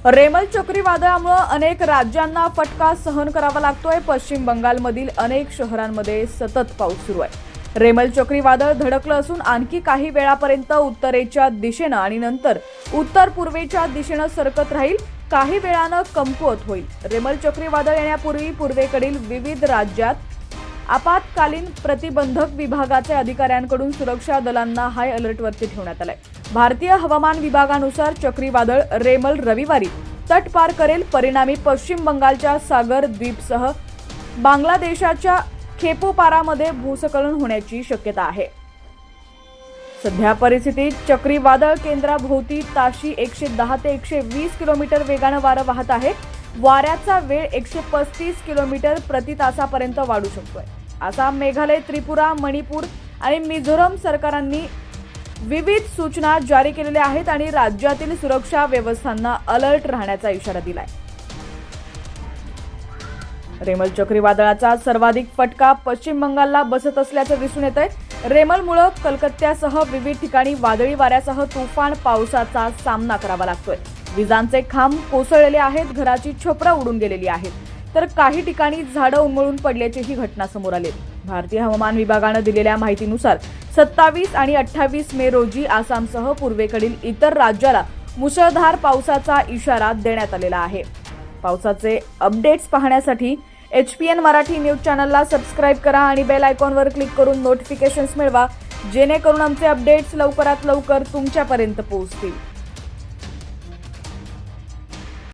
रेमल चक्रीवादळामुळे अनेक राज्यांना फटका सहन करावा लागतोय। पश्चिम बंगालमधील अनेक शहरांमध्ये सतत पाऊस सुरू आहे। रेमल चक्रीवादळ धडकलं असून आणखी काही वेळापर्यंत उत्तरेच्या दिशेनं आणि नंतर उत्तर पूर्वेच्या दिशेनं सरकत राहील। काही वेळानं कमकुवत होईल। रेमल चक्रीवादळ येण्यापूर्वी पूर्वेकडील विविध राज्यात आपत्कालीन प्रतिबंधक विभागाच्या अधिकाऱ्यांकडून सुरक्षा दलांना हाय अलर्टवरती ठेवण्यात आलंय। भारतीय हवामान विभागानुसार चक्रीवादळ रेमल रविवारी तट पार करेल। परिणामी पश्चिम बंगालच्या सागर द्वीपसह बांगलादेशाच्या खेपुपारामध्ये भूस्खलन होण्याची शक्यता आहे। सध्या परिस्थितीत चक्रीवादळ केंद्राभोवती ताशी 110 ते 120 किलोमीटर वेगानं वारं वाहत आहे। वाऱ्याचा वेळ 135 किलोमीटर प्रति तासापर्यंत वाढू शकतोय। आसाम, मेघालय, त्रिपुरा, मणिपूर आणि मिझोरम सरकारांनी विविध सूचना जारी केलेल्या आहेत आणि राज्यातील सुरक्षा व्यवस्थांना अलर्ट राहण्याचा इशारा दिलाय। रेमल चक्रीवादळाचा सर्वाधिक फटका पश्चिम बंगालला बसत असल्याचं दिसून येतंय। रेमलमुळे कलकत्त्यासह विविध ठिकाणी वादळी वाऱ्यासह तुफान पावसाचा सामना करावा लागतोय। विजांचे खांब कोसळलेले आहेत, घराची छपरं उडून गेलेली आहेत, तर काही ठिकाणी झाडं उन्मळून पडल्याचीही घटना समोर आली। भारतीय हवामान विभागानं दिलेल्या माहितीनुसार 27 आणि 28 मे रोजी आसामसह पूर्वेकडील इतर राज्याला मुसळधार पावसाचा इशारा देण्यात आलेला आहे। पावसाचे अपडेट्स पाहण्यासाठी HPN मराठी न्यूज चॅनलला सबस्क्राईब करा आणि बेल आयकॉनवर क्लिक करून नोटिफिकेशन्स मिळवा, जेणेकरून आमचे अपडेट्स लवकरात लवकर तुमच्यापर्यंत पोहोचतील।